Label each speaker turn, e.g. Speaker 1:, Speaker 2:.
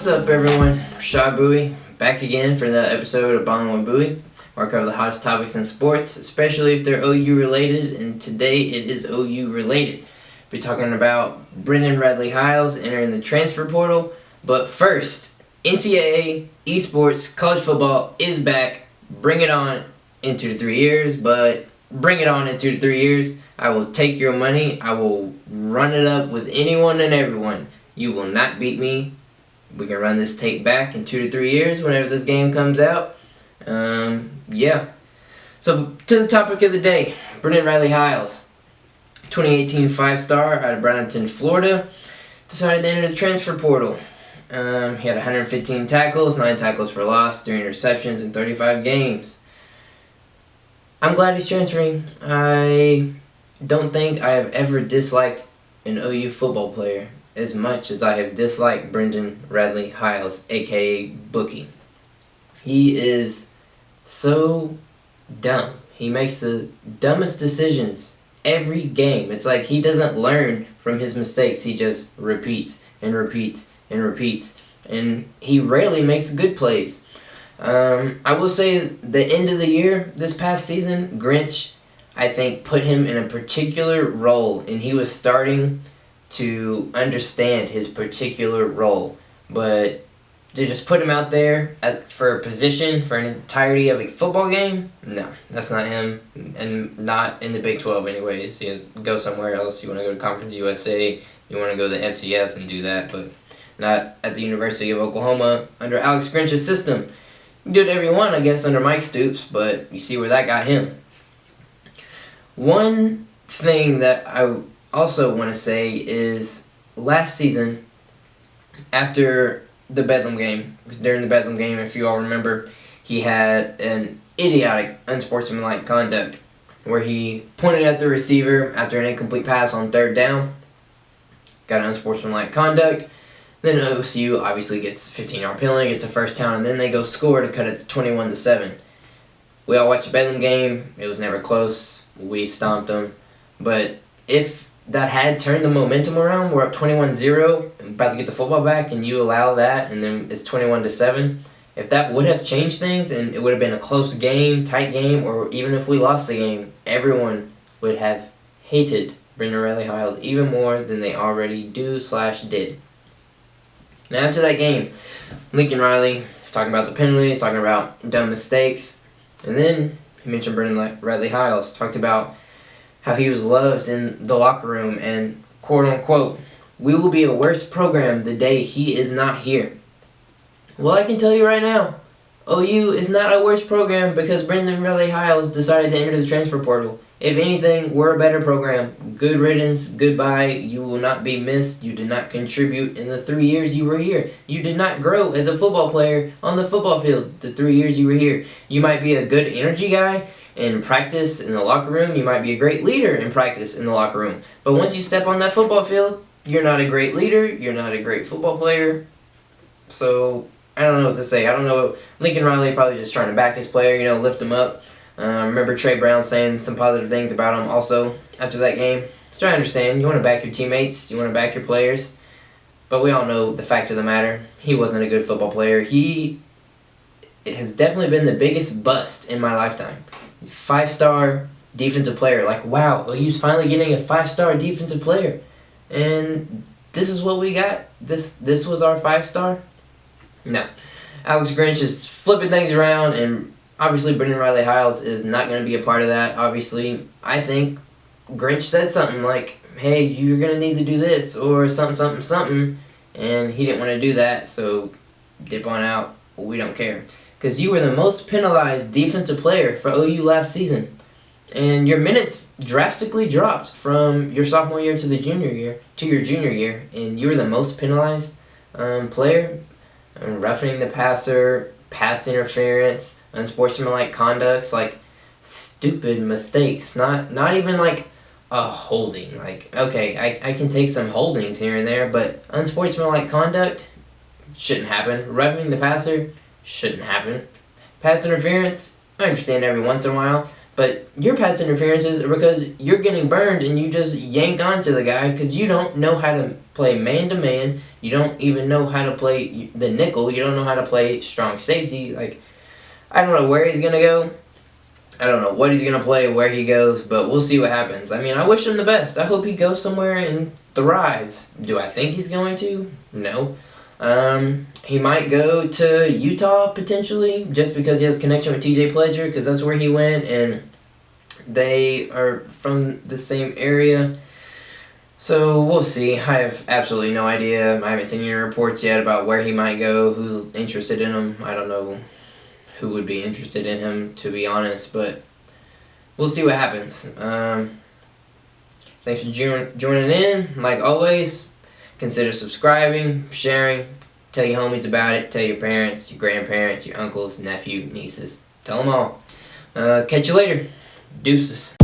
Speaker 1: What's up, everyone? Rashad Buie, back again for another episode of Ballin' with Buie, where I cover the hottest topics in sports, especially if they're OU related, and today it is OU related. We'll be talking about Radley-Hiles entering the transfer portal, but first, NCAA, esports, college football is back. Bring it on in 2 to 3 years, but bring it on in 2 to 3 years. I will take your money. I will run it up with anyone and everyone. You will not beat me. We can run this tape back in 2 to 3 years whenever this game comes out. Yeah. So, to the topic of the day, Radley-Hiles, 2018 5-star out of Bradenton, Florida, decided to enter the transfer portal. He had 115 tackles, 9 tackles for loss, 3 interceptions in 35 games. I'm glad he's transferring. I don't think I have ever disliked an OU football player as much as I have disliked Radley-Hiles, aka Bookie. He is so dumb. He makes the dumbest decisions every game. It's like he doesn't learn from his mistakes. He just repeats and repeats and repeats. And he rarely makes good plays. I will say the end of the year, this past season, Grinch, I think, put him in a particular role, and he was starting to understand his particular role. But to just put him out there for a position for an entirety of a football game, no, that's not him, and not in the Big 12 anyways. He has to go somewhere else. You want to go to Conference USA, you want to go to the FCS and do that, but not at the University of Oklahoma under Alex Grinch's system. You can do whatever you want, I guess, under Mike Stoops, but you see where that got him. One thing that I also want to say is last season, after the Bedlam game, because during the Bedlam game, if you all remember, he had an idiotic, unsportsmanlike conduct where he pointed at the receiver after an incomplete pass on 3rd down, got an unsportsmanlike conduct. Then OSU obviously gets a 15-yard penalty, gets a first down, and then they go score to cut it to 21-7. We all watched the Bedlam game. It was never close. We stomped them. But if that had turned the momentum around, we're up 21-0, about to get the football back, and you allow that, and then it's 21-7. If that would have changed things, and it would have been a close game, tight game, or even if we lost the game, everyone would have hated Radley-Hiles even more than they already do/did. Now, after that game, Lincoln Riley talking about the penalties, talking about dumb mistakes, and then he mentioned Radley-Hiles, talked about how he was loved in the locker room, and quote-unquote, "We will be a worse program the day he is not here." Well, I can tell you right now, OU is not a worse program because Radley-Hiles decided to enter the transfer portal. If anything, we're a better program. Good riddance, goodbye, you will not be missed. You did not contribute in the 3 years you were here. You did not grow as a football player on the football field the 3 years you were here. You might be a good energy guy in practice in the locker room. You might be a great leader in practice in the locker room. But once you step on that football field, you're not a great leader. You're not a great football player. So, I don't know what to say. I don't know. Lincoln Riley probably just trying to back his player, lift him up. I remember Trey Brown saying some positive things about him also after that game. So I understand. You want to back your teammates. You want to back your players. But we all know the fact of the matter. He wasn't a good football player. He has definitely been the biggest bust in my lifetime. 5-star defensive player. Like, wow, OU's finally getting a 5-star defensive player. And this is what we got? This was our 5-star? No. Alex Grinch is flipping things around, and obviously Radley-Hiles is not going to be a part of that. Obviously, I think Grinch said something like, hey, you're going to need to do this, or something, and he didn't want to do that, so dip on out. We don't care. Because you were the most penalized defensive player for OU last season. And your minutes drastically dropped from your sophomore year to your junior year. And you were the most penalized player. Roughing the passer, pass interference, unsportsmanlike conducts, like stupid mistakes. Not even like a holding. Like, okay, I can take some holdings here and there, but unsportsmanlike conduct shouldn't happen. Roughing the passer shouldn't happen. Pass interference, I understand every once in a while, But your pass interferences are because you're getting burned and you just yank onto the guy because you don't know how to play man-to-man. You don't even know how to play the nickel. You don't know how to play strong safety. Like, I don't know where he's going to go. I don't know what he's going to play, where he goes, but we'll see what happens. I mean, I wish him the best. I hope he goes somewhere and thrives. Do I think he's going to? No. He might go to Utah, potentially, just because he has a connection with TJ Pledger, because that's where he went, and they are from the same area. So, we'll see. I have absolutely no idea. I haven't seen any reports yet about where he might go, who's interested in him. I don't know who would be interested in him, to be honest, but we'll see what happens. Thanks for joining in. Like always, consider subscribing, sharing, tell your homies about it, tell your parents, your grandparents, your uncles, nephew, nieces. Tell them all. Catch you later. Deuces.